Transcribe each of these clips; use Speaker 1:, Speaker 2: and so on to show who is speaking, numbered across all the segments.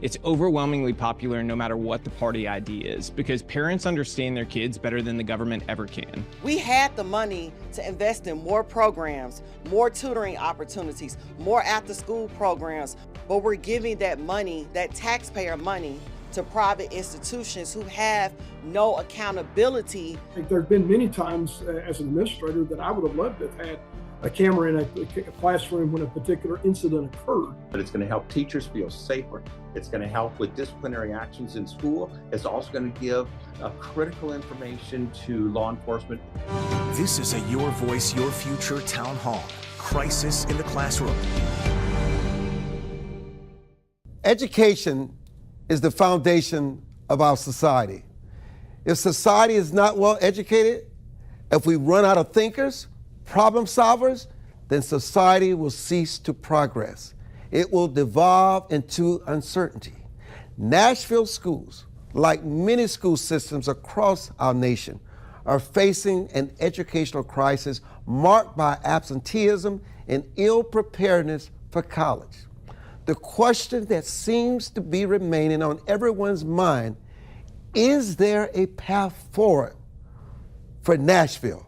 Speaker 1: It's overwhelmingly popular no matter what the party ID is, because parents understand their kids better than the government ever can.
Speaker 2: We had the money to invest in more programs, more tutoring opportunities, more after-school programs, but we're giving that money, that taxpayer money, to private institutions who have no accountability.
Speaker 3: There have been many times as an administrator that I would have loved to have had a camera in a classroom when a particular incident occurred.
Speaker 4: But it's going to help teachers feel safer. It's going to help with disciplinary actions in school. It's also going to give critical information to law enforcement.
Speaker 5: This is a Your Voice, Your Future Town Hall. Crisis in the classroom.
Speaker 6: Education is the foundation of our society. If society is not well educated, if we run out of thinkers, problem solvers, then society will cease to progress. It will devolve into uncertainty. Nashville schools, like many school systems across our nation, are facing an educational crisis marked by absenteeism and ill preparedness for college. The question that seems to be remaining on everyone's mind, is there a path forward for Nashville?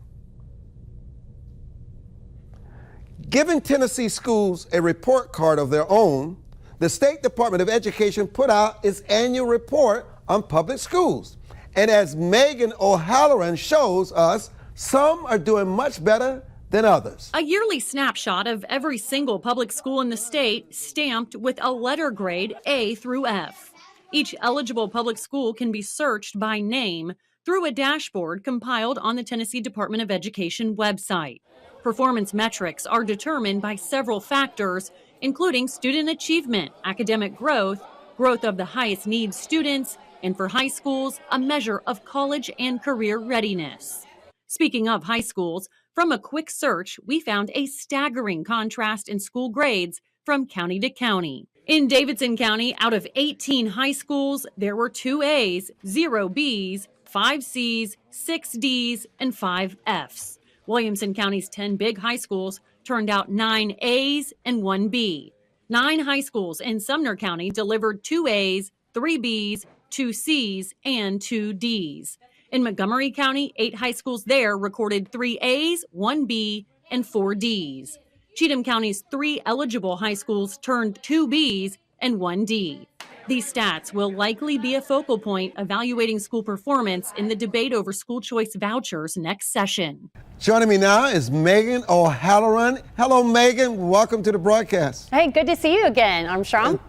Speaker 6: Giving Tennessee schools a report card of their own, the State Department of Education put out its annual report on public schools. And as Megan O'Halloran shows us, some are doing much better than others.
Speaker 7: A yearly snapshot of every single public school in the state stamped with a letter grade A through F. Each eligible public school can be searched by name through a dashboard compiled on the Tennessee Department of Education website. Performance metrics are determined by several factors, including student achievement, academic growth, growth of the highest needs students, and for high schools, a measure of college and career readiness. Speaking of high schools, from a quick search, we found a staggering contrast in school grades from county to county. In Davidson County, out of 18 high schools, there were 2 A's, 0 B's, 5 C's, 6 D's, and 5 F's. Williamson County's 10 big high schools turned out 9 A's and 1 B. 9 high schools in Sumner County delivered 2 A's, 3 B's, 2 C's, and 2 D's. In Montgomery County, 8 high schools there recorded 3 A's, 1 B, and 4 D's. Cheatham County's 3 eligible high schools turned 2 B's and 1 D. These stats will likely be a focal point evaluating school performance in the debate over school choice vouchers next session.
Speaker 6: Joining me now is Megan O'Halloran. Hello, Megan. Welcome to the broadcast.
Speaker 8: Hey, good to see you again, Armstrong.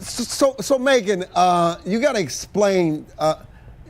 Speaker 6: So Megan, you got to explain.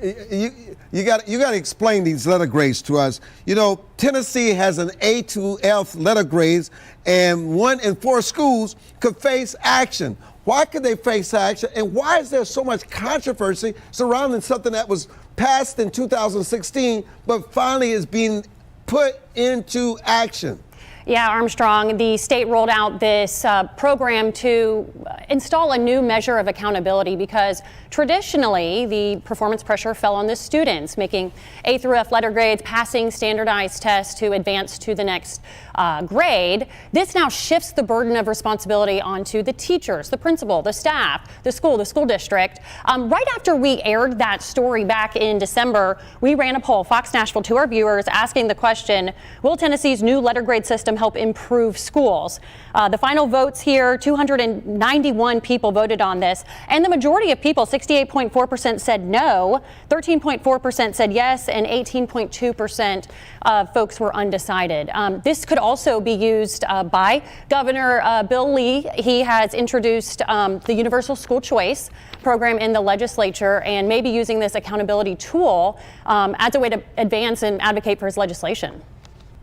Speaker 6: You got to explain these letter grades to us. You know, Tennessee has an A to F letter grades, and 1 in 4 schools could face action. Why could they face action, and why is there so much controversy surrounding something that was passed in 2016 but finally is being put into action?
Speaker 8: Yeah, Armstrong, the state rolled out this program to install a new measure of accountability because traditionally the performance pressure fell on the students, making A through F letter grades, passing standardized tests to advance to the next grade. This now shifts the burden of responsibility onto the teachers, the principal, the staff, the school district. Right after we aired that story back in December, we ran a poll, Fox Nashville, to our viewers asking the question, will Tennessee's new letter grade system help improve schools? The final votes here, 291 people voted on this, and the majority of people, 68.4% said no, 13.4% said yes, and 18.2% of folks were undecided. This could also be used by Governor Bill Lee. He has introduced the Universal School Choice program in the legislature and may be using this accountability tool as a way to advance and advocate for his legislation.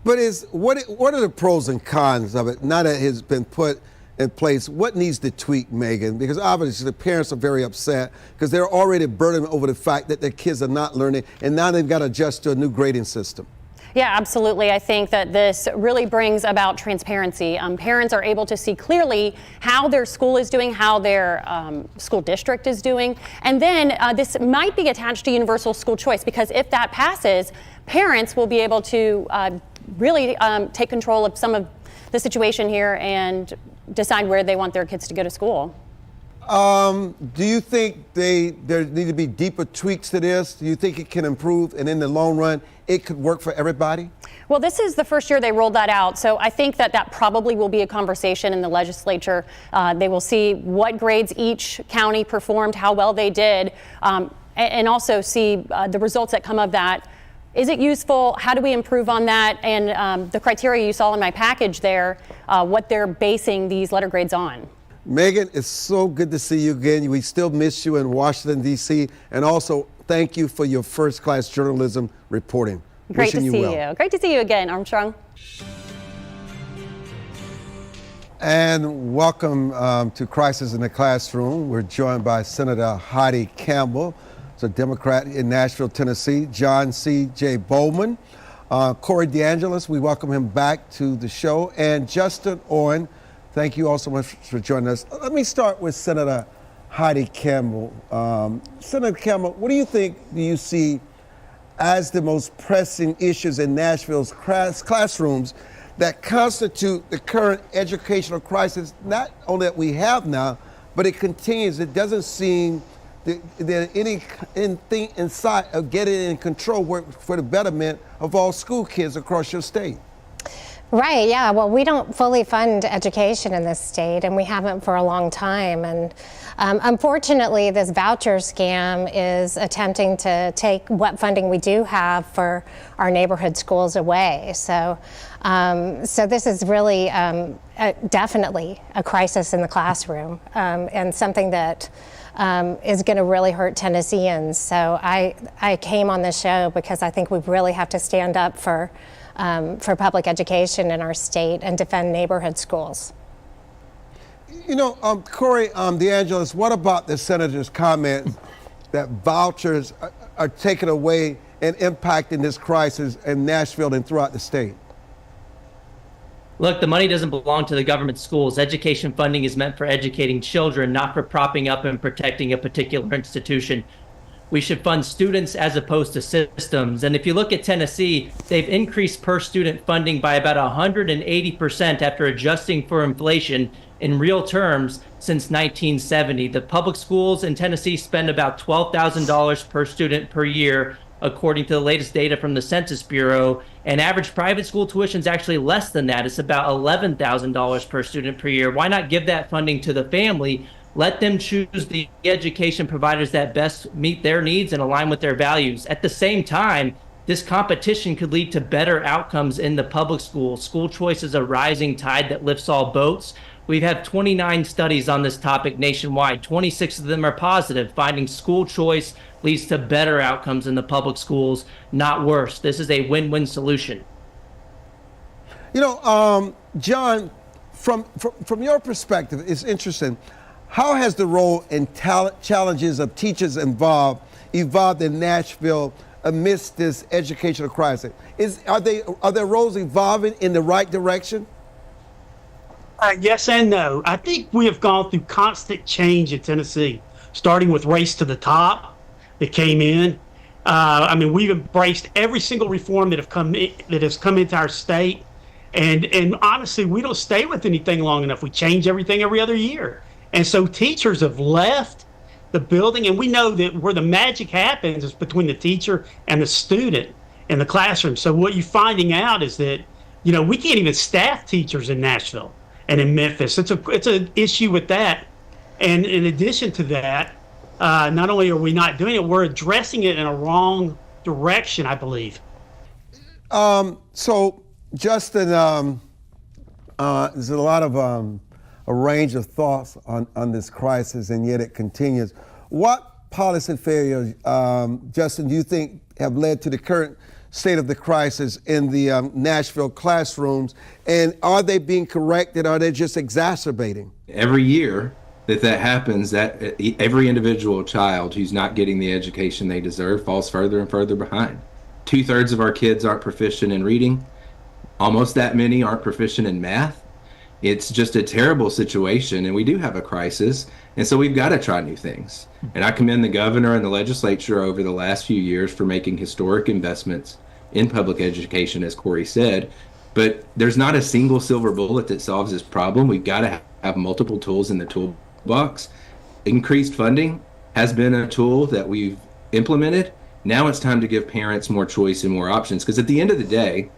Speaker 6: But what are the pros and cons of it now that it has been put in place? What needs to tweak, Megan? Because obviously the parents are very upset because they're already burdened over the fact that their kids are not learning, and now they've got to adjust to a new grading system.
Speaker 8: Yeah, absolutely. I think that this really brings about transparency. Parents are able to see clearly how their school is doing, how their school district is doing. And then this might be attached to Universal School Choice, because if that passes, parents will be able to really take control of some of the situation here and decide where they want their kids to go to school.
Speaker 6: Do you think there need to be deeper tweaks to this? Do you think it can improve, and in the long run, it could work for everybody?
Speaker 8: Well, this is the first year they rolled that out, so I think that probably will be a conversation in the legislature. They will see what grades each county performed, how well they did, and also see the results that come of that. Is it useful? How do we improve on that? And the criteria you saw in my package there, what they're basing these letter grades on.
Speaker 6: Megan, it's so good to see you again. We still miss you in Washington, D.C. And also, thank you for your first-class journalism reporting.
Speaker 8: Great to see
Speaker 6: you.
Speaker 8: Great to see you again, Armstrong.
Speaker 6: And welcome to Crisis in the Classroom. We're joined by Senator Heidi Campbell, who's a Democrat in Nashville, Tennessee, John C.J. Bowman, Corey DeAngelis, we welcome him back to the show, and Justin Owen. Thank you all so much for joining us. Let me start with Senator Heidi Campbell. Senator Campbell, what do you see as the most pressing issues in Nashville's classrooms that constitute the current educational crisis, not only that we have now, but it continues? It doesn't seem that anything in sight of getting in control for the betterment of all school kids across your state.
Speaker 9: Right, yeah. Well, we don't fully fund education in this state, and we haven't for a long time. And unfortunately, this voucher scam is attempting to take what funding we do have for our neighborhood schools away. So this is really definitely a crisis in the classroom, and something that is going to really hurt Tennesseans. So I came on this show because I think we really have to stand up for public education in our state and defend neighborhood schools.
Speaker 6: You know, Corey DeAngelis, what about the senator's comment that vouchers are taken away and impacting this crisis in Nashville and throughout the state?
Speaker 10: Look, the money doesn't belong to the government schools. Education funding is meant for educating children, not for propping up and protecting a particular institution. We should fund students as opposed to systems. And if you look at Tennessee, they've increased per student funding by about 180% after adjusting for inflation in real terms since 1970. The public schools in Tennessee spend about $12,000 per student per year, according to the latest data from the Census Bureau. And average private school tuition is actually less than that. It's about $11,000 per student per year. Why not give that funding to the family? Let them choose the education providers that best meet their needs and align with their values. At the same time, this competition could lead to better outcomes in the public schools. School choice is a rising tide that lifts all boats. We've had 29 studies on this topic nationwide. 26 of them are positive, finding school choice leads to better outcomes in the public schools, not worse. This is a win-win solution.
Speaker 6: You know, John, from your perspective, it's interesting. How has the role and challenges of teachers evolved in Nashville amidst this educational crisis? Are their roles evolving in the right direction?
Speaker 11: Yes and no. I think we have gone through constant change in Tennessee, starting with Race to the Top that came in. I mean, we've embraced every single reform that has come into our state, and honestly, we don't stay with anything long enough. We change everything every other year. And so teachers have left the building, and we know that where the magic happens is between the teacher and the student in the classroom. So what you're finding out is that, you know, we can't even staff teachers in Nashville and in Memphis. It's an issue with that. And in addition to that, not only are we not doing it, we're addressing it in a wrong direction, I believe.
Speaker 6: So, Justin, there's a lot of a range of thoughts on this crisis, and yet it continues. What policy failures, Justin, do you think have led to the current state of the crisis in the Nashville classrooms, and are they being corrected, or are they just exacerbating?
Speaker 12: Every year that happens, that every individual child who's not getting the education they deserve falls further and further behind. 2/3 of our kids aren't proficient in reading. Almost that many aren't proficient in math. It's just a terrible situation, and we do have a crisis, and so we've got to try new things. And I commend the governor and the legislature over the last few years for making historic investments in public education, as Corey said, but there's not a single silver bullet that solves this problem. We've got to have multiple tools in the toolbox. increased funding has been a tool that we've implemented. Now it's time to give parents more choice and more options, because at the end of the day,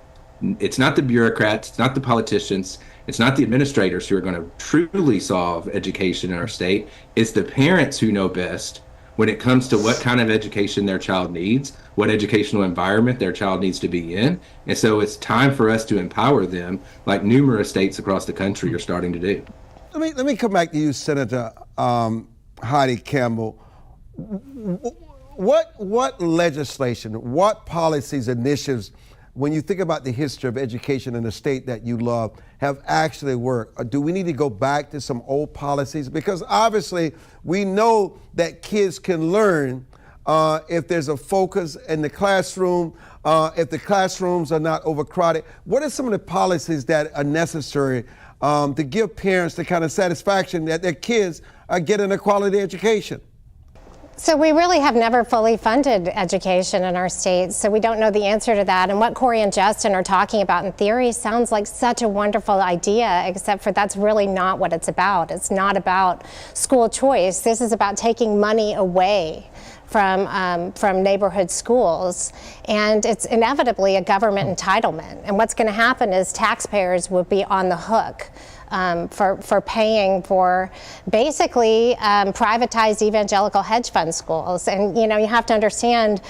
Speaker 12: it's not the bureaucrats, it's not the politicians, it's not the administrators who are going to truly solve education in our state. It's the parents who know best when it comes to what kind of education their child needs, what educational environment their child needs to be in. And so it's time for us to empower them, like numerous states across the country are starting to do.
Speaker 6: Let me come back to you, Senator Heidi Campbell. What legislation, what policies, initiatives, when you think about the history of education in the state that you love, have actually worked? Or do we need to go back to some old policies? Because obviously we know that kids can learn if there's a focus in the classroom, if the classrooms are not overcrowded. What are some of the policies that are necessary to give parents the kind of satisfaction that their kids are getting a quality education?
Speaker 9: So we really have never fully funded education in our state, so we don't know the answer to that. And what Corey and Justin are talking about in theory sounds like such a wonderful idea, except for that's really not what it's about. It's not about school choice. This is about taking money away from neighborhood schools, and it's inevitably a government entitlement. And what's going to happen is taxpayers will be on the hook for paying for basically privatized evangelical hedge fund schools. And you know, you have to understand,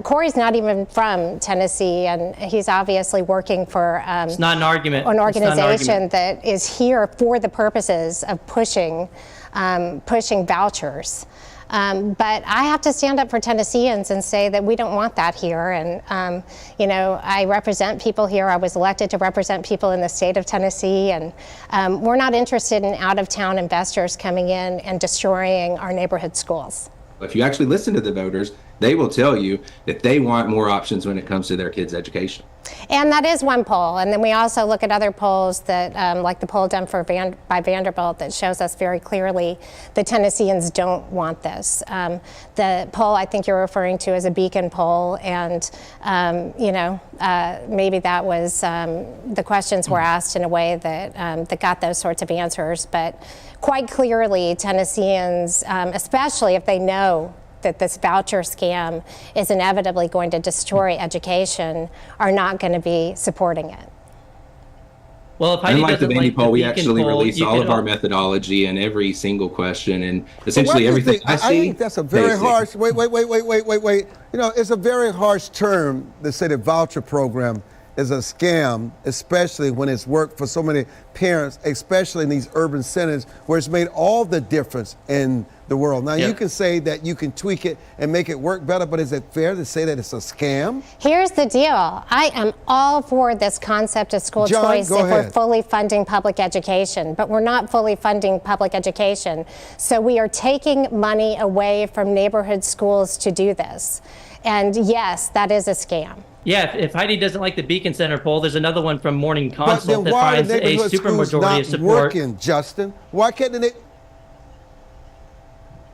Speaker 9: Corey's not even from Tennessee, and he's obviously working for
Speaker 10: it's not an argument.
Speaker 9: An organization that is here for the purposes of pushing vouchers. But I have to stand up for Tennesseans and say that we don't want that here. And, you know, I represent people here. I was elected to represent people in the state of Tennessee. And we're not interested in out-of-town investors coming in and destroying our neighborhood schools.
Speaker 12: If you actually listen to the voters, they will tell you that they want more options when it comes to their kids' education.
Speaker 9: And that is one poll. And then we also look at other polls that, like the poll done by Vanderbilt, that shows us very clearly the Tennesseans don't want this. The poll I think you're referring to is a Beacon poll, and you know, maybe that was the questions were asked in a way that that got those sorts of answers. But quite clearly, Tennesseans, especially if they know that this voucher scam is inevitably going to destroy education, are not going to be supporting it.
Speaker 10: Well, if Heidi
Speaker 12: unlike the Vandy poll, we actually
Speaker 10: poll,
Speaker 12: release all of our methodology and every single question, and essentially everything I see.
Speaker 6: I think that's a very harsh. Wait. You know, it's a very harsh term to say the voucher program is a scam, especially when it's worked for so many parents, especially in these urban centers where it's made all the difference in the world. Now, you can say that you can tweak it and make it work better, but is it fair to say that it's a scam?
Speaker 9: Here's the deal. I am all for this concept of school choice if we're fully funding public education, but we're not fully funding public education. So we are taking money away from neighborhood schools to do this. And yes, that is a scam.
Speaker 10: Yeah, if Heidi doesn't like the Beacon Center poll, there's another one from Morning Consult that finds a supermajority of support.
Speaker 6: Working, Justin? Why can't they?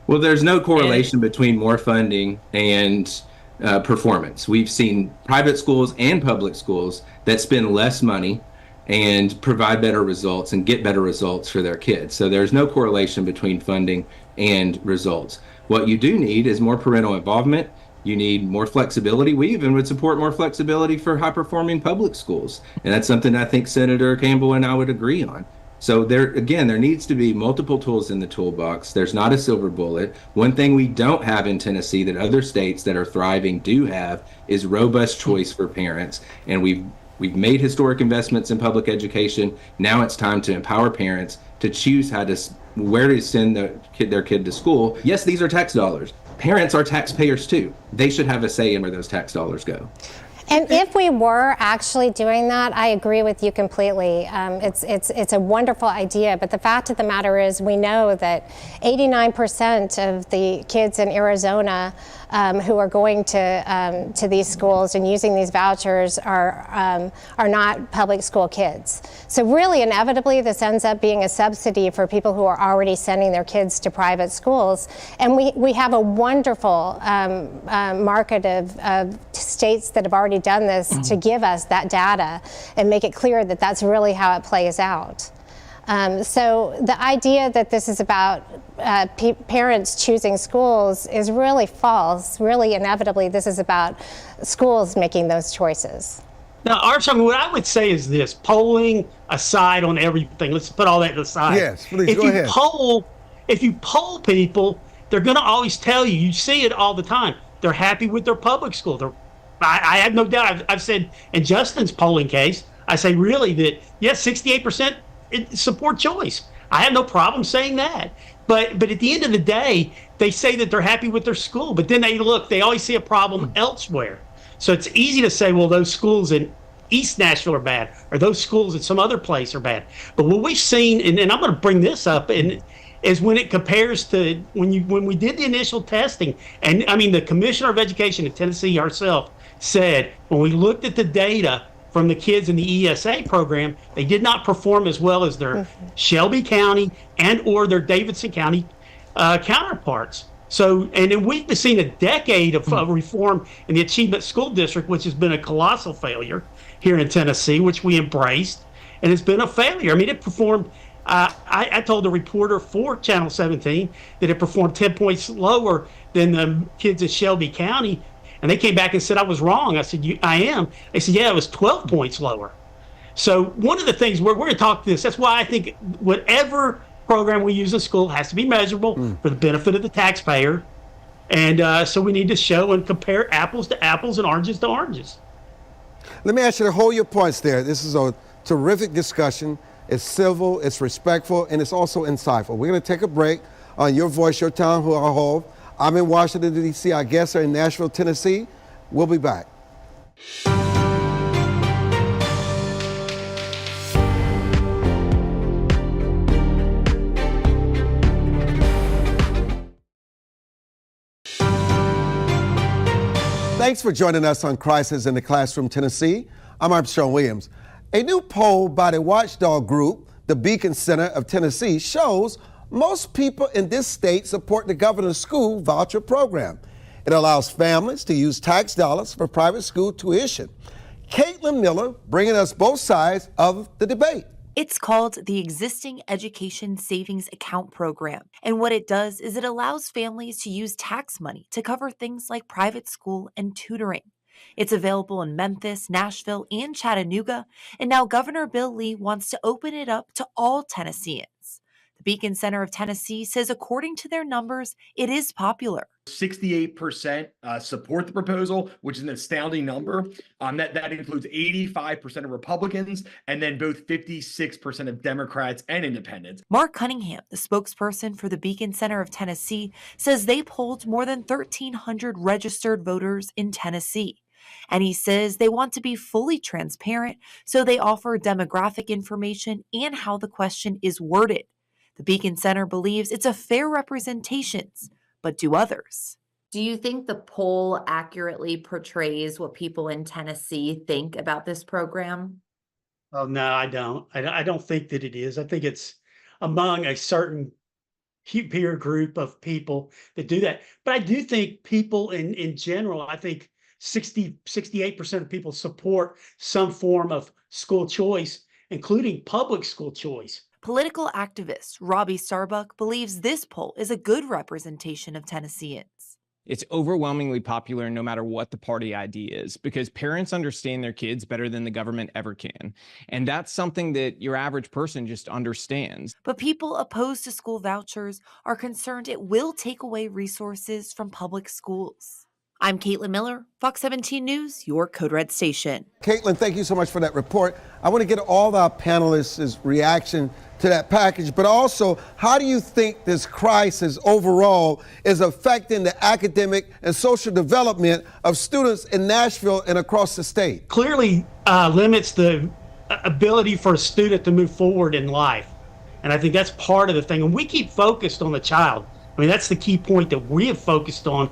Speaker 12: Well, there's no correlation between more funding and performance. We've seen private schools and public schools that spend less money and provide better results and get better results for their kids. So there's no correlation between funding and results. What you do need is more parental involvement. You need more flexibility. We even would support more flexibility for high-performing public schools. And that's something I think Senator Campbell and I would agree on. So there needs to be multiple tools in the toolbox. There's not a silver bullet. One thing we don't have in Tennessee that other states that are thriving do have is robust choice for parents. And we've made historic investments in public education. Now it's time to empower parents to choose where to send their kid to school. Yes, these are tax dollars. Parents are taxpayers too. They should have a say in where those tax dollars go.
Speaker 9: And if we were actually doing that, I agree with you completely. It's a wonderful idea, but the fact of the matter is we know that 89% of the kids in Arizona who are going to these schools and using these vouchers are not public school kids. So really, inevitably, this ends up being a subsidy for people who are already sending their kids to private schools. And we have a wonderful market of states that have already done this to give us that data and make it clear that that's really how it plays out. So the idea that this is about parents choosing schools is really false. Really, inevitably, this is about schools making those choices.
Speaker 11: Now, Armstrong, what I would say is this, polling aside on everything, let's put all that aside.
Speaker 6: Yes, please, go ahead.
Speaker 11: If you poll people, they're going to always tell you, you see it all the time, they're happy with their public school. I have no doubt, I've said in Justin's polling case, I say really that, yes, 68% support choice. I have no problem saying that. But at the end of the day, they say that they're happy with their school, but then they always see a problem elsewhere. So it's easy to say, well, those schools in East Nashville are bad, or those schools in some other place are bad. But what we've seen, and I'm going to bring this up, is when it compares to when we did the initial testing, and I mean the Commissioner of Education in Tennessee herself said when we looked at the data from the kids in the ESA program, they did not perform as well as their Shelby County and or their Davidson County counterparts. So, and then we've seen a decade of reform in the Achievement School District, which has been a colossal failure here in Tennessee, which we embraced, and it's been a failure. I mean, it performed, I told the reporter for Channel 17 that it performed 10 points lower than the kids in Shelby County, and they came back and said I was wrong. I said, I am. They said, yeah, it was 12 points lower. So one of the things, we're going to talk this, that's why I think whatever program we use in school has to be measurable for the benefit of the taxpayer. And so we need to show and compare apples to apples and oranges to oranges.
Speaker 6: Let me ask you to hold your points there. This is a terrific discussion. It's civil, it's respectful, and it's also insightful. We're going to take a break on Your Voice, Your Town Hall. I'm in Washington, D.C. Our guests are in Nashville, Tennessee. We'll be back. Thanks for joining us on Crisis in the Classroom, Tennessee. I'm Armstrong Williams. A new poll by the watchdog group, the Beacon Center of Tennessee, shows most people in this state support the governor's school voucher program. It allows families to use tax dollars for private school tuition. Caitlin Miller bringing us both sides of the debate.
Speaker 13: It's called the Existing Education Savings Account Program. And what it does is it allows families to use tax money to cover things like private school and tutoring. It's available in Memphis, Nashville, and Chattanooga. And now Governor Bill Lee wants to open it up to all Tennesseans. The Beacon Center of Tennessee says, according to their numbers, it is popular.
Speaker 14: 68% support the proposal, which is an astounding number. That includes 85% of Republicans and then both 56% of Democrats and independents.
Speaker 13: Mark Cunningham, the spokesperson for the Beacon Center of Tennessee, says they polled more than 1,300 registered voters in Tennessee. And he says they want to be fully transparent, so they offer demographic information and how the question is worded. The Beacon Center believes it's a fair representation, but do others?
Speaker 15: Do you think the poll accurately portrays what people in Tennessee think about this program?
Speaker 11: Oh, no, I don't. I don't think that it is. I think it's among a certain peer group of people that do that. But I do think people in general, I think 68% of people support some form of school choice, including public school choice.
Speaker 13: Political activist Robbie Starbuck believes this poll is a good representation of Tennesseans.
Speaker 1: It's overwhelmingly popular no matter what the party ID is, because parents understand their kids better than the government ever can. And that's something that your average person just understands.
Speaker 13: But people opposed to school vouchers are concerned it will take away resources from public schools. I'm Caitlin Miller, Fox 17 News, your Code Red station.
Speaker 6: Caitlin, thank you so much for that report. I want to get all our panelists' reaction to that package, but also, how do you think this crisis overall is affecting the academic and social development of students in Nashville and across the state?
Speaker 11: Clearly limits the ability for a student to move forward in life. And I think that's part of the thing. And we keep focused on the child. I mean, that's the key point that we have focused on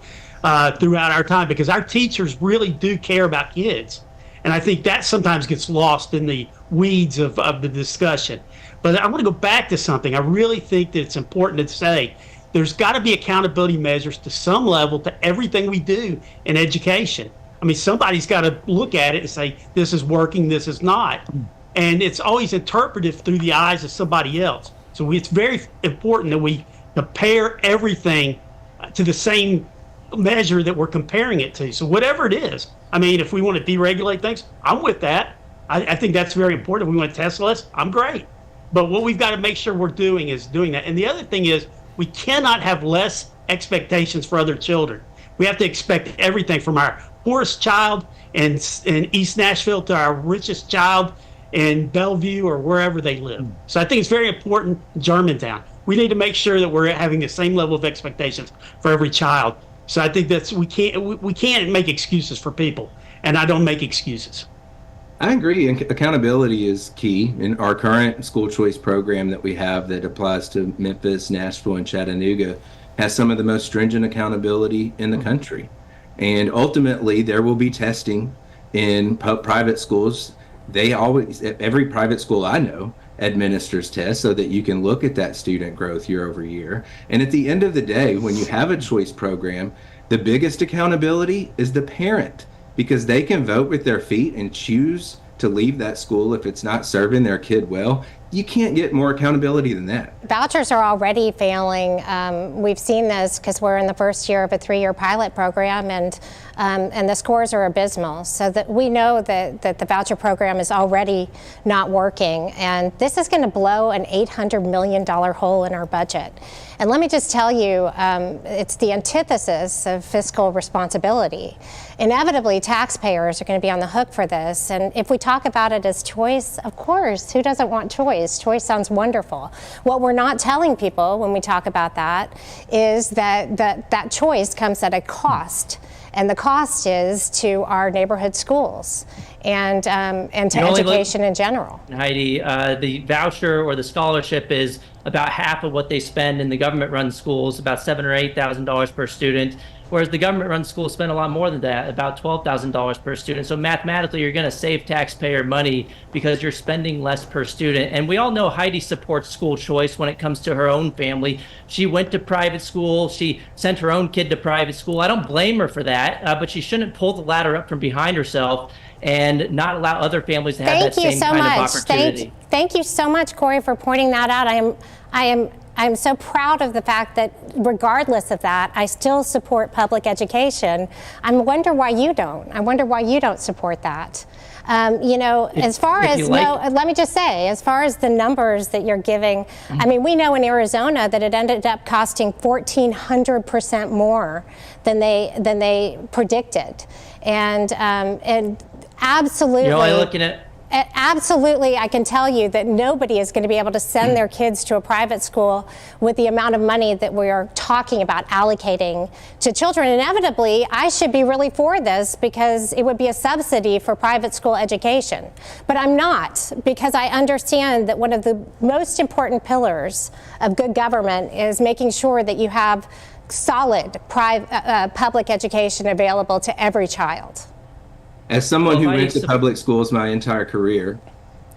Speaker 11: throughout our time, because our teachers really do care about kids. And I think that sometimes gets lost in the weeds of the discussion. But I want to go back to something. I really think that it's important to say there's got to be accountability measures to some level to everything we do in education. I mean, somebody's got to look at it and say, this is working, this is not. and it's always interpretive through the eyes of somebody else. So it's very important that we compare everything to the same measure that we're comparing it to. So whatever it is, I mean, if we want to deregulate things, I'm with that. I think that's very important. If we want to test less, I'm great. But what we've got to make sure we're doing is doing that. And the other thing is, we cannot have less expectations for other children. We have to expect everything from our poorest child in East Nashville to our richest child in Bellevue or wherever they live. So I think it's very important in Germantown. We need to make sure that we're having the same level of expectations for every child. So I think that's we can't make excuses for people, and I don't make excuses.
Speaker 12: I agree. Accountability is key. In our current school choice program that we have that applies to Memphis, Nashville, and Chattanooga has some of the most stringent accountability in the country. And ultimately, there will be testing in private schools. Every private school I know administers tests so that you can look at that student growth year over year. And at the end of the day, when you have a choice program, the biggest accountability is the parent, because they can vote with their feet and choose to leave that school if it's not serving their kid well. You can't get more accountability than that.
Speaker 9: Vouchers are already failing. We've seen this because we're in the first year of a 3-year pilot program, and the scores are abysmal. So that we know that the voucher program is already not working, and this is going to blow an $800 million hole in our budget. And let me just tell you, it's the antithesis of fiscal responsibility. Inevitably, taxpayers are going to be on the hook for this. And if we talk about it as choice, of course, who doesn't want choice? Choice sounds wonderful. What we're not telling people when we talk about that is that choice comes at a cost. And the cost is to our neighborhood schools and to education in general.
Speaker 10: Heidi, the voucher or the scholarship is about half of what they spend in the government-run schools, about $7,000 or $8,000 per student, whereas the government-run schools spend a lot more than that, about $12,000 per student. So mathematically, you're going to save taxpayer money because you're spending less per student. And we all know Heidi supports school choice when it comes to her own family. She went to private school. She sent her own kid to private school. I don't blame her for that, but she shouldn't pull the ladder up from behind herself and not allow other families to have that same kind of opportunity.
Speaker 9: Thank you so much, Corey, for pointing that out. I am so proud of the fact that regardless of that, I still support public education. I wonder why you don't. I wonder why you don't support that. As far as let me just say, as far as the numbers that you're giving, I mean, we know in Arizona that it ended up costing 1,400% more than they predicted, and absolutely.
Speaker 10: You're only looking at.
Speaker 9: Absolutely, I can tell you that nobody is going to be able to send their kids to a private school with the amount of money that we are talking about allocating to children. Inevitably, I should be really for this because it would be a subsidy for private school education. But I'm not, because I understand that one of the most important pillars of good government is making sure that you have solid public education available to every child.
Speaker 12: As someone who went to public schools my entire career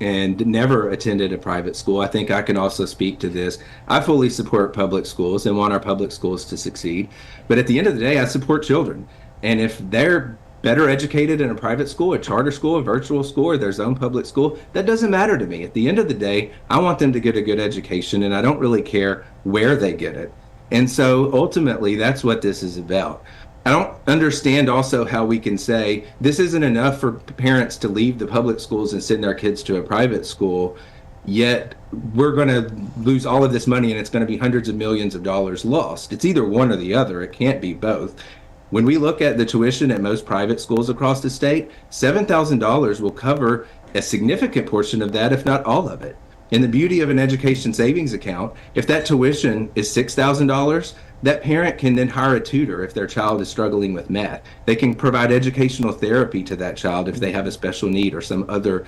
Speaker 12: and never attended a private school, I think I can also speak to this. I fully support public schools and want our public schools to succeed. But at the end of the day, I support children. And if they're better educated in a private school, a charter school, a virtual school, or their own public school, that doesn't matter to me. At the end of the day, I want them to get a good education, and I don't really care where they get it. And so ultimately, that's what this is about. I don't understand also how we can say this isn't enough for parents to leave the public schools and send their kids to a private school, yet we're going to lose all of this money and it's going to be hundreds of millions of dollars lost. It's either one or the other. It can't be both. When we look at the tuition at most private schools across the state, $7,000 will cover a significant portion of that, if not all of it. And the beauty of an education savings account, if that tuition is $6,000, that parent can then hire a tutor if their child is struggling with math. They can provide educational therapy to that child if they have a special need or some other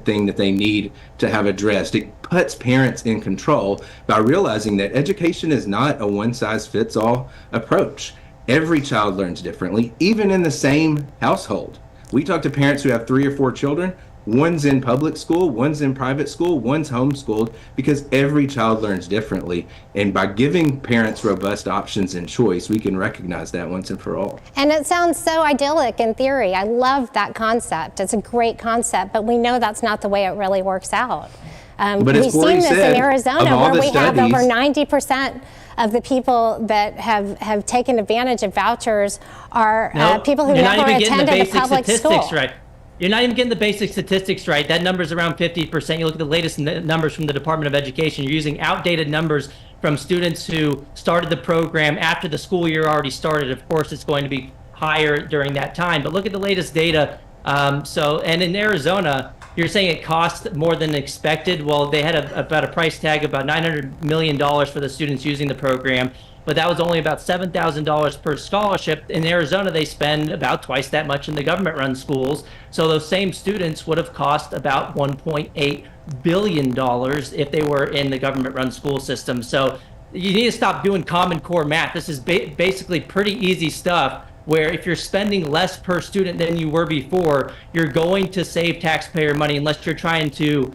Speaker 12: thing that they need to have addressed. It puts parents in control by realizing that education is not a one-size-fits-all approach. Every child learns differently, even in the same household. We talk to parents who have 3 or 4 children. One's in public school, one's in private school, one's homeschooled, because every child learns differently. And by giving parents robust options and choice, we can recognize that once and for all.
Speaker 9: And it sounds so idyllic in theory. I love that concept. It's a great concept, but we know that's not the way it really works out. We've seen this in Arizona, where we have over 90% of the people that have taken advantage of vouchers are people who never attended a public school.
Speaker 10: Right. You're not even getting the basic statistics right. That number's around 50%. You look at the latest numbers from the Department of Education. You're using outdated numbers from students who started the program after the school year already started. Of course, it's going to be higher during that time. But look at the latest data. And in Arizona, you're saying it costs more than expected. Well, they had about a price tag of about $900 million for the students using the program, but that was only about $7,000 per scholarship. In Arizona, they spend about twice that much in the government-run schools. So those same students would have cost about $1.8 billion if they were in the government-run school system. So you need to stop doing Common Core math. This is basically pretty easy stuff, where if you're spending less per student than you were before, you're going to save taxpayer money, unless you're trying to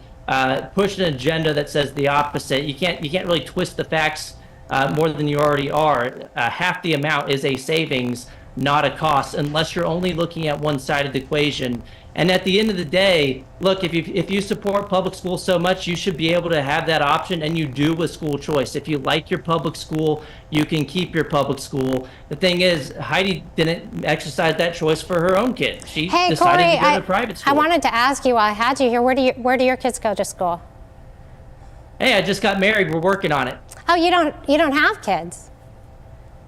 Speaker 10: push an agenda that says the opposite. You can't really twist the facts more than you already are. Half the amount is a savings, not a cost, unless you're only looking at one side of the equation. And at the end of the day, look, if you support public school so much, you should be able to have that option, and you do with school choice. If you like your public school, you can keep your public school. The thing is, Heidi didn't exercise that choice for her own kid. She decided
Speaker 9: Corey,
Speaker 10: to go to private school.
Speaker 9: I wanted to ask you while I had you here, where do your kids go to school?
Speaker 10: Hey, I just got married. We're working on it.
Speaker 9: Oh, you don't have kids?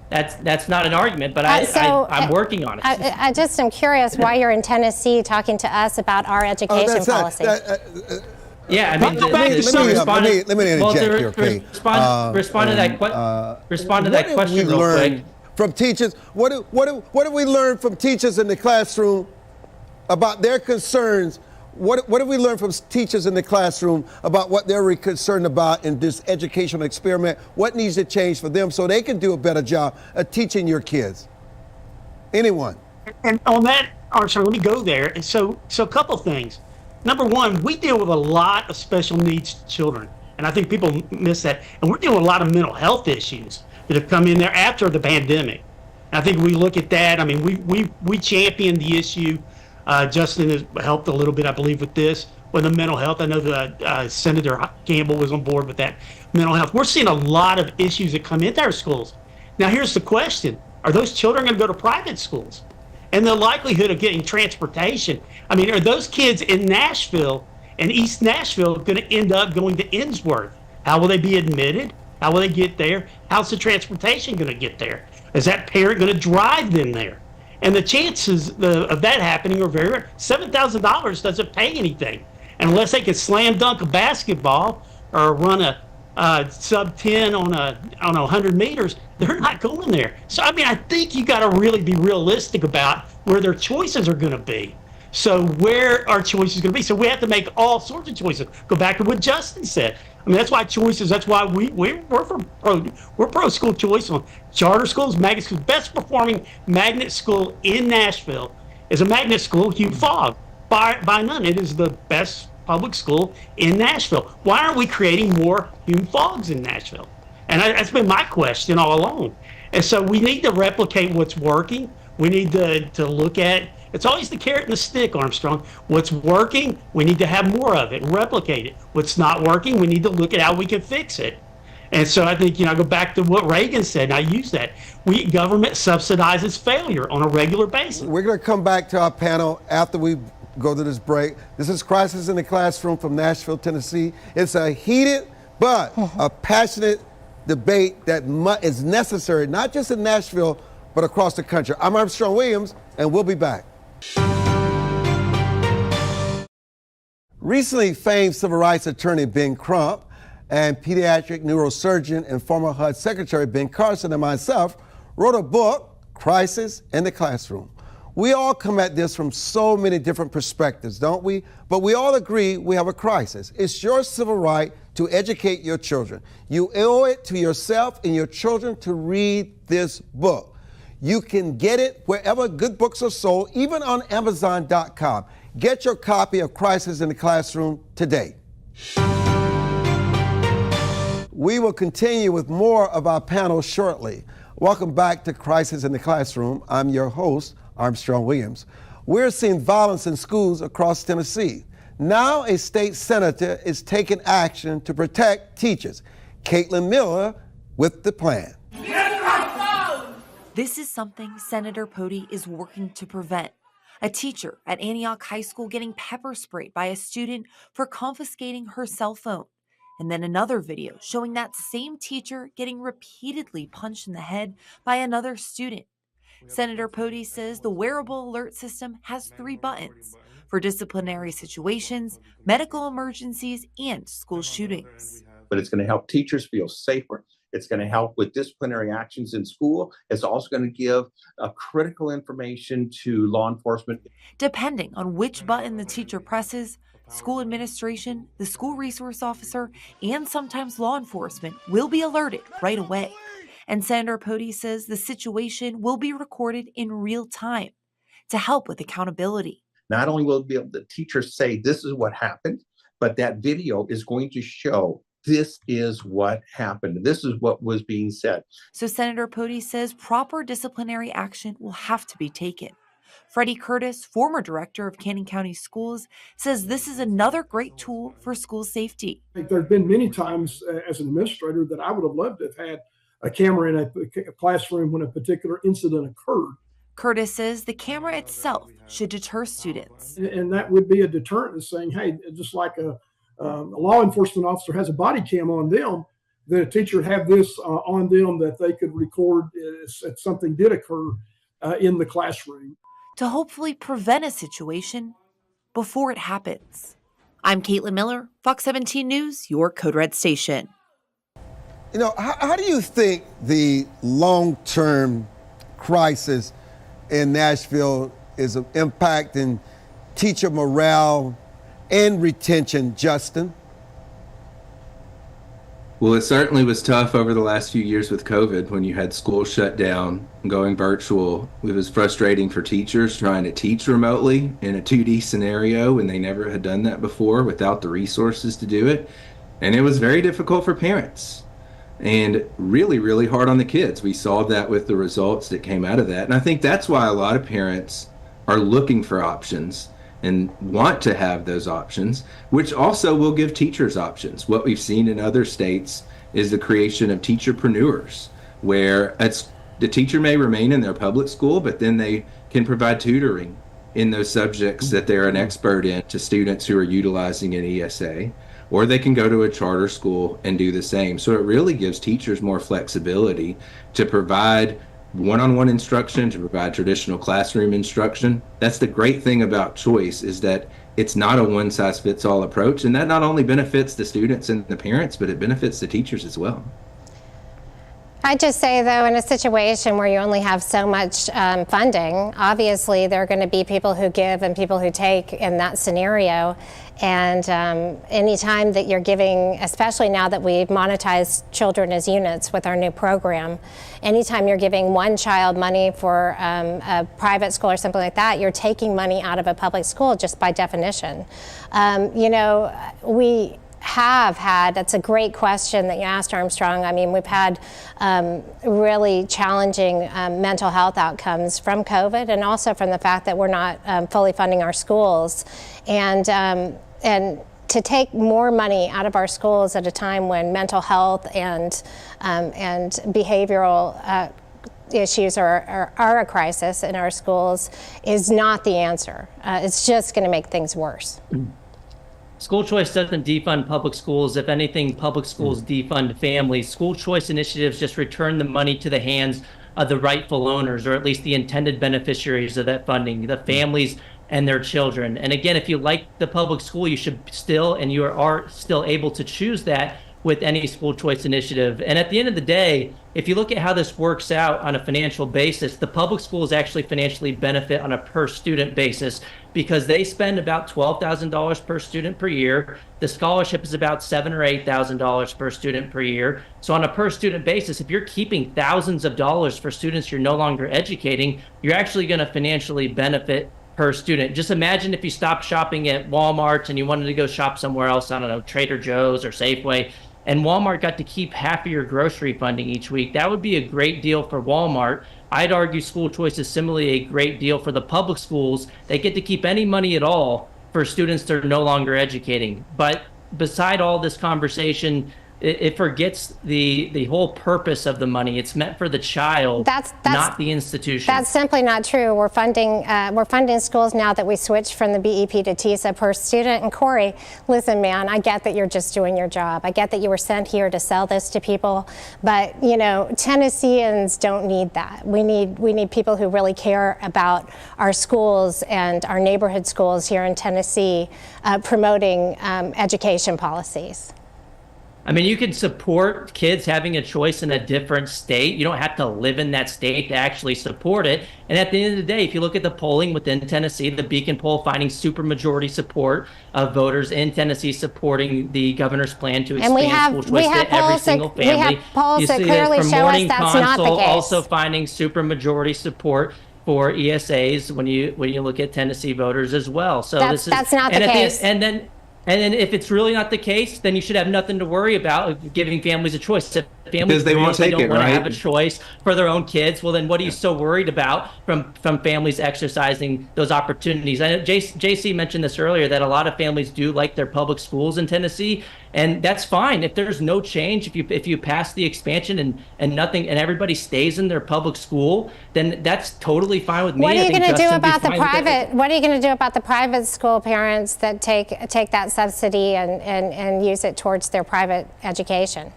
Speaker 10: That's not an argument, but I'm working on it.
Speaker 9: I just am curious why you're in Tennessee talking to us about our education policy.
Speaker 10: Yeah, I mean,
Speaker 6: let me interject here, okay?
Speaker 10: Respond to that question real quick.
Speaker 6: From teachers, what do we learn from teachers in the classroom about their concerns? What have we learned from teachers in the classroom about what they're concerned about in this educational experiment? What needs to change for them so they can do a better job of teaching your kids? Anyone?
Speaker 11: And on that, Armstrong, let me go there. So a couple things. Number one, we deal with a lot of special needs children, and I think people miss that. And we're dealing with a lot of mental health issues that have come in there after the pandemic. And I think we look at that. I mean, we championed the issue. Justin has helped a little bit, I believe, with this, with the mental health. I know that Senator Campbell was on board with that mental health. We're seeing a lot of issues that come into our schools. Now, here's the question. Are those children going to go to private schools? And the likelihood of getting transportation, I mean, are those kids in Nashville and East Nashville going to end up going to Innsworth? How will they be admitted? How will they get there? How's the transportation going to get there? Is that parent going to drive them there? And the chances of that happening are very rare. $7,000 doesn't pay anything. And unless they can slam dunk a basketball or run a sub 10 on 100 meters, they're not going there. So, I mean, I think you got to really be realistic about where their choices are going to be. So where our choices going to be? So we have to make all sorts of choices. Go back to what Justin said. I mean, that's why choices. That's why we're pro school choice on charter schools, magnet schools. Best performing magnet school in Nashville is a magnet school, Hugh Fogg, by none. It is the best public school in Nashville. Why aren't we creating more Hugh Foggs in Nashville? And that's been my question all along. And so we need to replicate what's working. We need to look at. It's always the carrot and the stick, Armstrong. What's working, we need to have more of it and replicate it. What's not working, we need to look at how we can fix it. And so I think, I go back to what Reagan said, and I use that. Government subsidizes failure on a regular basis.
Speaker 6: We're going to come back to our panel after we go to this break. This is Crisis in the Classroom from Nashville, Tennessee. It's a heated but a passionate debate that is necessary, not just in Nashville, but across the country. I'm Armstrong Williams, and we'll be back. Recently, famed civil rights attorney Ben Crump and pediatric neurosurgeon and former HUD Secretary Ben Carson and myself wrote a book, Crisis in the Classroom. We all come at this from so many different perspectives, don't we? But we all agree we have a crisis. It's your civil right to educate your children. You owe it to yourself and your children to read this book. You can get it wherever good books are sold, even on Amazon.com. Get your copy of Crisis in the Classroom today. We will continue with more of our panel shortly. Welcome back to Crisis in the Classroom. I'm your host, Armstrong Williams. We're seeing violence in schools across Tennessee. Now a state senator is taking action to protect teachers. Caitlin Miller with the plan.
Speaker 13: This is something Senator Pody is working to prevent. A teacher at Antioch High School getting pepper sprayed by a student for confiscating her cell phone. And then another video showing that same teacher getting repeatedly punched in the head by another student. Senator Pody says the wearable alert system has 3 buttons for disciplinary situations, medical emergencies, and school shootings.
Speaker 4: But it's going to help teachers feel safer. It's going to help with disciplinary actions in school. It's also going to give critical information to law enforcement.
Speaker 13: Depending on which button the teacher presses, school administration, the school resource officer, and sometimes law enforcement will be alerted right away. And Senator Pody says the situation will be recorded in real time to help with accountability.
Speaker 4: Not only will the teachers say this is what happened, but that video is going to show this is what happened. This is what was being said.
Speaker 13: So Senator Pody says proper disciplinary action will have to be taken. Freddie Curtis, former director of Cannon County Schools, says this is another great tool for school safety.
Speaker 3: There have been many times as an administrator that I would have loved to have had a camera in a classroom when a particular incident occurred.
Speaker 13: Curtis says the camera itself should deter students.
Speaker 3: And that would be a deterrent in saying, hey, just like a law enforcement officer has a body cam on them, that a teacher would have this on them that they could record if something did occur in the classroom.
Speaker 13: To hopefully prevent a situation before it happens. I'm Caitlin Miller, Fox 17 News, your Code Red station.
Speaker 6: You know, how do you think the long-term crisis in Nashville is impacting teacher morale and retention, Justin?
Speaker 12: Well, it certainly was tough over the last few years with COVID when you had schools shut down, going virtual. It was frustrating for teachers trying to teach remotely in a 2D scenario when they never had done that before without the resources to do it. And it was very difficult for parents and really, really hard on the kids. We saw that with the results that came out of that. And I think that's why a lot of parents are looking for options and want to have those options, which also will give teachers options. What we've seen in other states is the creation of teacherpreneurs, where the teacher may remain in their public school, but then they can provide tutoring in those subjects that they're an expert in to students who are utilizing an ESA, or they can go to a charter school and do the same. So it really gives teachers more flexibility to provide one-on-one instruction, to provide traditional classroom instruction. That's the great thing about choice, is that it's not a one-size-fits-all approach, and that not only benefits the students and the parents, but it benefits the teachers as well.
Speaker 9: I'd just say, though, in a situation where you only have so much funding, obviously there are going to be people who give and people who take in that scenario. And anytime that you're giving, especially now that we've monetized children as units with our new program, anytime you're giving one child money for a private school or something like that, you're taking money out of a public school just by definition. You know, we have had, that's a great question that you asked, Armstrong. I mean, we've had really challenging mental health outcomes from COVID, and also from the fact that we're not fully funding our schools. And to take more money out of our schools at a time when mental health and behavioral issues are a crisis in our schools is not the answer. It's just going to make things worse.
Speaker 10: School choice doesn't defund public schools. If anything, public schools defund families. School choice initiatives just return the money to the hands of the rightful owners, or at least the intended beneficiaries of that funding, the families and their children. And again, if you like the public school, you should still, and you are still able to choose that with any school choice initiative. And at the end of the day, if you look at how this works out on a financial basis, the public schools actually financially benefit on a per student basis, because they spend about $12,000 per student per year. The scholarship is about $7,000 or $8,000 per student per year. So on a per student basis, if you're keeping thousands of dollars for students you're no longer educating, you're actually going to financially benefit per student. Just imagine if you stopped shopping at Walmart and you wanted to go shop somewhere else, I don't know, Trader Joe's or Safeway, and Walmart got to keep half of your grocery funding each week. That would be a great deal for Walmart. I'd argue school choice is similarly a great deal for the public schools. They get to keep any money at all for students they're no longer educating. But beside all this conversation, it forgets the whole purpose of the money. It's meant for the child, not the institution.
Speaker 9: That's simply not true. We're funding schools now that we switched from the BEP to TISA per student. And Corey, listen, man, I get that you're just doing your job. I get that you were sent here to sell this to people, but you know, Tennesseans don't need that. We need people who really care about our schools and our neighborhood schools here in Tennessee, promoting education policies.
Speaker 10: I mean, you can support kids having a choice in a different state. You don't have to live in that state to actually support it. And at the end of the day, if you look at the polling within Tennessee, the Beacon poll finding supermajority support of voters in Tennessee supporting the governor's plan to expand school choice to every single family.
Speaker 9: We have polls that clearly show us that's not the case.
Speaker 10: Also finding supermajority support for ESAs when you look at Tennessee voters as well. So
Speaker 9: that's not the case.
Speaker 10: And then if it's really not the case, then you should have nothing to worry about giving families a choice. If families
Speaker 12: they won't take
Speaker 10: don't
Speaker 12: it,
Speaker 10: want
Speaker 12: right?
Speaker 10: to have a choice for their own kids, well, then what are you so worried about from families exercising those opportunities? I know JC mentioned this earlier, that a lot of families do like their public schools in Tennessee, and that's fine. If there's no change, if you pass the expansion and nothing, and everybody stays in their public school, then that's totally fine with me.
Speaker 9: What are you going to do about the private? What are you going to do about the private school parents that take that subsidy and use it towards their private education?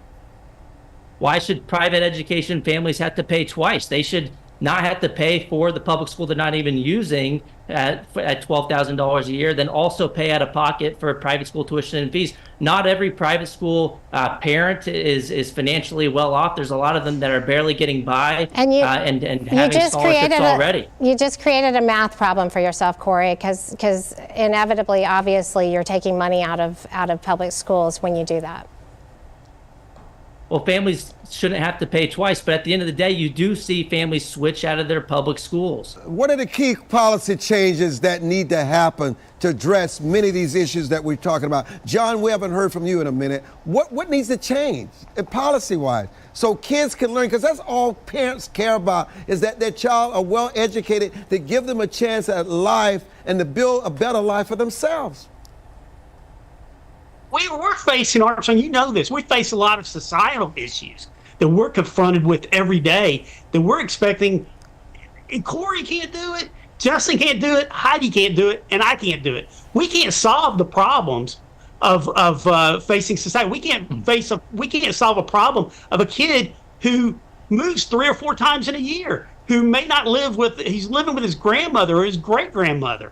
Speaker 10: Why should private education families have to pay twice? They should not have to pay for the public school they're not even using at $12,000 a year, then also pay out of pocket for private school tuition and fees. Not every private school parent is financially well off. There's a lot of them that are barely getting by and having scholarships already.
Speaker 9: You just created a math problem for yourself, Corey, because inevitably, obviously, you're taking money out of public schools when you do that.
Speaker 10: Well, families shouldn't have to pay twice, but at the end of the day, you do see families switch out of their public schools.
Speaker 6: What are the key policy changes that need to happen to address many of these issues that we're talking about? John, we haven't heard from you in a minute. What needs to change policy-wise so kids can learn? Because that's all parents care about, is that their child are well educated, to give them a chance at life and to build a better life for themselves.
Speaker 11: We're facing, Armstrong, you know this, we face a lot of societal issues that we're confronted with every day that we're expecting. And Corey can't do it, Justin can't do it, Heidi can't do it, and I can't do it. We can't solve the problems of facing society. We can't solve a problem of a kid who moves 3 or 4 times in a year, who may not he's living with his grandmother or his great-grandmother.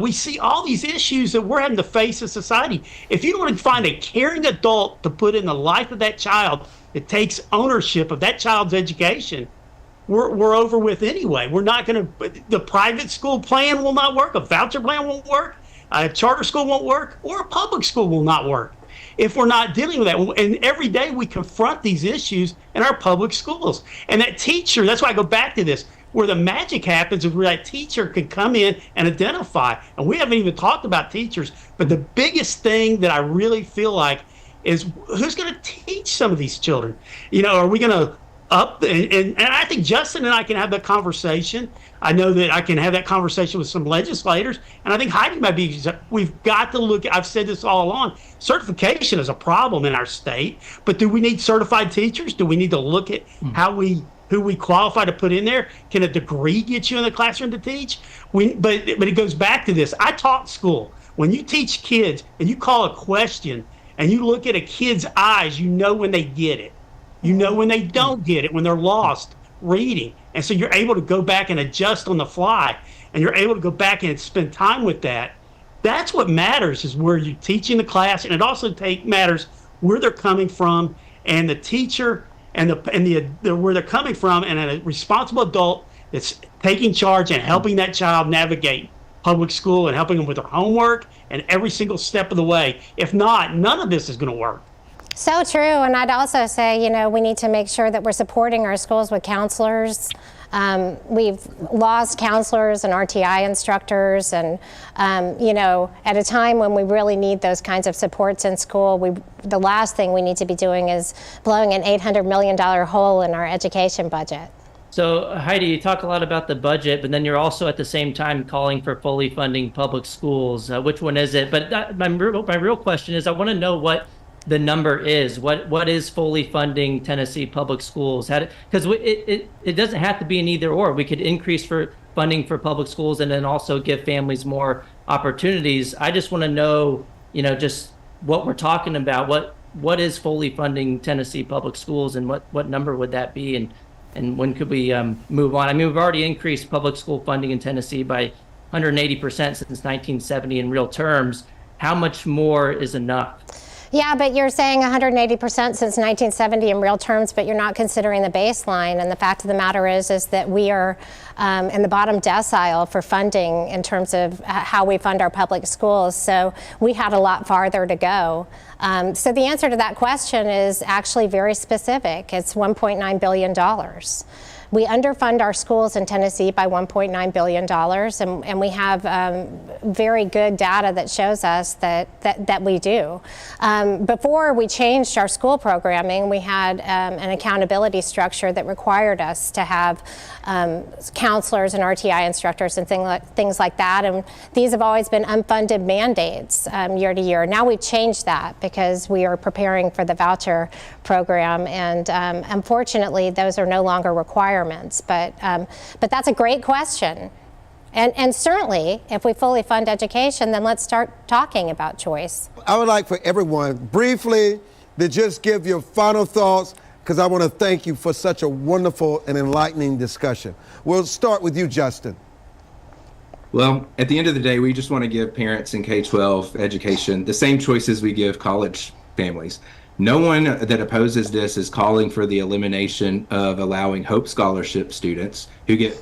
Speaker 11: We see all these issues that we're having to face as society. If you don't want to find a caring adult to put in the life of that child that takes ownership of that child's education, we're over with anyway. We're not going to, the private school plan will not work, a voucher plan won't work, a charter school won't work, or a public school will not work if we're not dealing with that. And every day we confront these issues in our public schools. And that teacher, that's why I go back to this, where the magic happens is where that teacher can come in and identify. And we haven't even talked about teachers, but the biggest thing that I really feel like is who's going to teach some of these children? You know, are we going to up? And I think Justin and I can have that conversation. I know that I can have that conversation with some legislators. And I think Heidi might be, we've got to look, I've said this all along, certification is a problem in our state, but do we need certified teachers? Do we need to look at who we qualify to put in there? Can a degree get you in the classroom to teach? But it goes back to this. I taught school. When you teach kids and you call a question and you look at a kid's eyes, you know when they get it. You know when they don't get it, when they're lost reading. And so you're able to go back and adjust on the fly, and you're able to go back and spend time with that. That's what matters, is where you're teaching the class, and it also matters where they're coming from, and the teacher and where they're coming from, and a responsible adult that's taking charge and helping that child navigate public school and helping them with their homework and every single step of the way. If not, none of this is going to work.
Speaker 9: So true, and I'd also say, we need to make sure that we're supporting our schools with counselors. We've lost counselors and RTI instructors, and at a time when we really need those kinds of supports in school, the last thing we need to be doing is blowing an $800 million hole in our education budget.
Speaker 10: So Heidi, you talk a lot about the budget, but then you're also at the same time calling for fully funding public schools. Which one is it? But my real question is, I want to know what the number is. What is fully funding Tennessee public schools? Because it doesn't have to be an either or. We could increase for funding for public schools and then also give families more opportunities. I just want to know, just what we're talking about. What is fully funding Tennessee public schools, and what number would that be, and when could we move on? I mean, we've already increased public school funding in Tennessee by 180% since 1970 in real terms. How much more is enough?
Speaker 9: Yeah, but you're saying 180% since 1970 in real terms, but you're not considering the baseline. And the fact of the matter is that we are in the bottom decile for funding in terms of how we fund our public schools. So we had a lot farther to go. So the answer to that question is actually very specific. It's $1.9 billion. We underfund our schools in Tennessee by $1.9 billion, and we have very good data that shows us that we do. Before we changed our school programming, we had an accountability structure that required us to have counselors and RTI instructors and things like that, and these have always been unfunded mandates year to year. Now we've changed that because we are preparing for the voucher program, and unfortunately those are no longer required. But that's a great question. And certainly, if we fully fund education, then let's start talking about choice.
Speaker 6: I would like for everyone briefly to just give your final thoughts, because I want to thank you for such a wonderful and enlightening discussion. We'll start with you, Justin.
Speaker 12: Well, at the end of the day, we just want to give parents in K-12 education the same choices we give college families. No one that opposes this is calling for the elimination of allowing Hope Scholarship students who get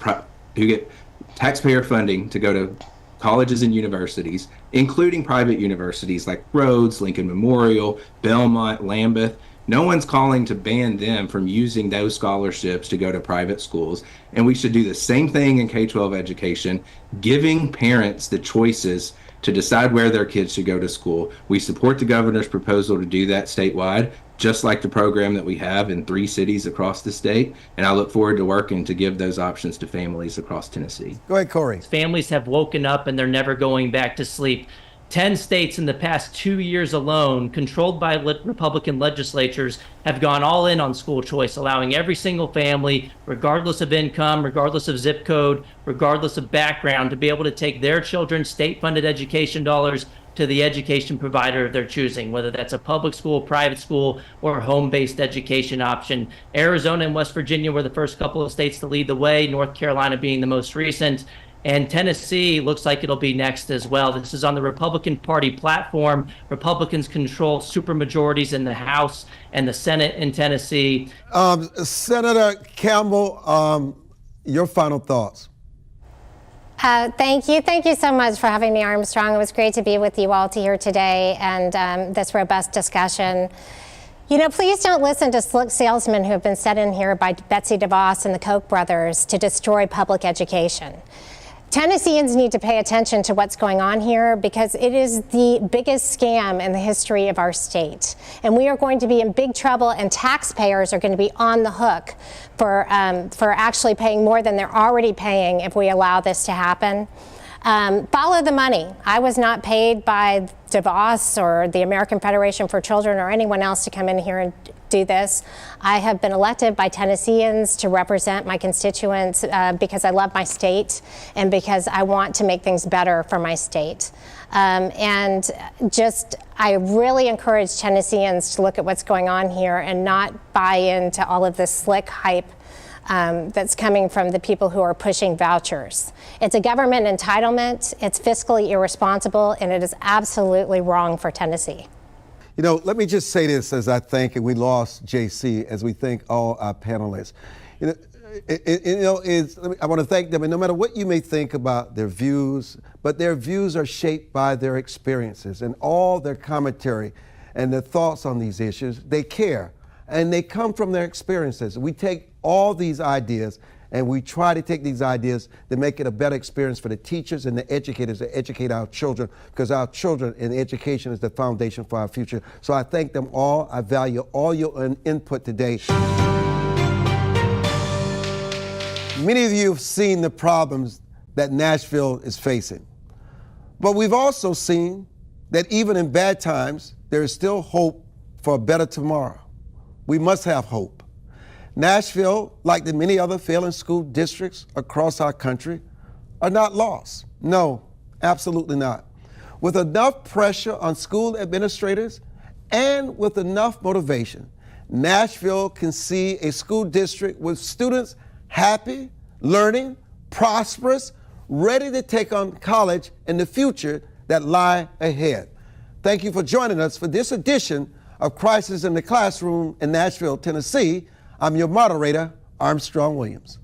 Speaker 12: taxpayer funding to go to colleges and universities, including private universities like Rhodes, Lincoln Memorial, Belmont, Lambeth. No one's calling to ban them from using those scholarships to go to private schools. And we should do the same thing in K-12 education, giving parents the choices to decide where their kids should go to school. We support the governor's proposal to do that statewide, just like the program that we have in 3 cities across the state. And I look forward to working to give those options to families across Tennessee.
Speaker 6: Go ahead, Corey.
Speaker 10: Families have woken up and they're never going back to sleep. 10 states in the past 2 years alone, controlled by Republican legislatures, have gone all in on school choice, allowing every single family, regardless of income, regardless of zip code, regardless of background, to be able to take their children's state-funded education dollars to the education provider of their choosing, whether that's a public school, private school, or home-based education option. Arizona and West Virginia were the first couple of states to lead the way, North Carolina being the most recent. And Tennessee looks like it'll be next as well. This is on the Republican Party platform. Republicans control supermajorities in the House and the Senate in Tennessee.
Speaker 6: Senator Campbell, your final thoughts.
Speaker 9: Thank you. Thank you so much for having me, Armstrong. It was great to be with you all here today and this robust discussion. Please don't listen to slick salesmen who have been set in here by Betsy DeVos and the Koch brothers to destroy public education. Tennesseans need to pay attention to what's going on here because it is the biggest scam in the history of our state. And we are going to be in big trouble, and taxpayers are going to be on the hook for actually paying more than they're already paying if we allow this to happen. Follow the money. I was not paid by DeVos or the American Federation for Children or anyone else to come in here and do this. I have been elected by Tennesseans to represent my constituents because I love my state and because I want to make things better for my state. I really encourage Tennesseans to look at what's going on here and not buy into all of this slick hype that's coming from the people who are pushing vouchers. It's a government entitlement, it's fiscally irresponsible, and it is absolutely wrong for Tennessee.
Speaker 6: Let me just say this as I thank, and we lost JC, as we thank all our panelists. I want to thank them, and no matter what you may think about their views, but their views are shaped by their experiences and all their commentary and their thoughts on these issues. They care, and they come from their experiences. We take all these ideas and we try to take these ideas to make it a better experience for the teachers and the educators to educate our children, because our children and education is the foundation for our future. So I thank them all. I value all your input today. Many of you have seen the problems that Nashville is facing. But we've also seen that even in bad times, there is still hope for a better tomorrow. We must have hope. Nashville, like the many other failing school districts across our country, are not lost. No, absolutely not. With enough pressure on school administrators and with enough motivation, Nashville can see a school district with students happy, learning, prosperous, ready to take on college in the future that lie ahead. Thank you for joining us for this edition of Crisis in the Classroom in Nashville, Tennessee. I'm your moderator, Armstrong Williams.